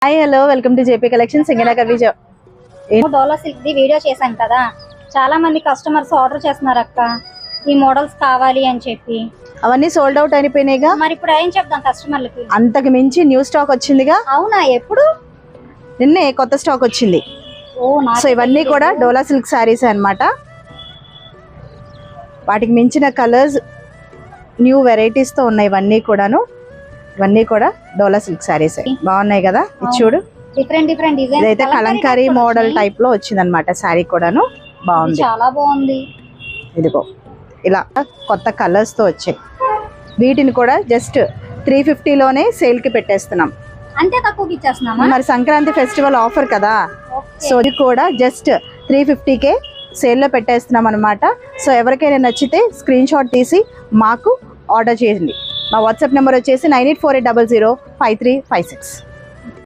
Hi hello welcome to JP collection Singh Nagar Vijay. Dola silk the video చేశాం కదా, చాలా మంది కస్టమర్స్ ఆర్డర్ చేస్తున్నారు అక్క ఈ మోడల్స్ కావాలి అని చెప్పి. అవన్నీ సోల్డ్ అవుట్ అయిపోయినాయిగా. మరి ఇప్పుడు ఏం చెప్దాం కస్టమర్లకి? అంతకు మించి న్యూ స్టాక్ వచ్చిందిగా. అవునా? ఎప్పుడు? నిన్నే కొత్త స్టాక్ వచ్చింది. సో ఇవన్నీ కూడా డోలా సిల్క్ శారీస్ అన్నమాట. వాటికి మించిన కలర్స్ న్యూ వెరైటీస్ తో ఉన్నాయి ఇవన్నీ కూడాను. ఇవన్నీ కూడా డోలా సిల్క్ శారీస్ బాగున్నాయి కదా. ఇది చూడు, డిఫరెంట్ డిజైన్. ఇదైతే కలంకారీ మోడల్ టైప్ లో వచ్చింది అనమాట. శారీ కూడాను బాగుంది, చాలా బాగుంది. ఇదిగో ఇలా కొత్త కలర్స్ తో వచ్చాయి. వీటిని కూడా జస్ట్ 350 లోనే సేల్ కి పెట్టేస్తున్నాం. అంతే తక్కువకి ఇచ్చేస్తున్నామా? మరి సంక్రాంతి ఫెస్టివల్ ఆఫర్ కదా. సో ఇది కూడా జస్ట్ 350కే సేల్ లో పెట్టేస్తున్నాం అనమాట. సో ఎవరికైనా నచ్చితే స్క్రీన్ షాట్ తీసి మాకు ఆర్డర్ చేయండి. మా వాట్సాప్ నెంబర్ వచ్చేసి 9848005356.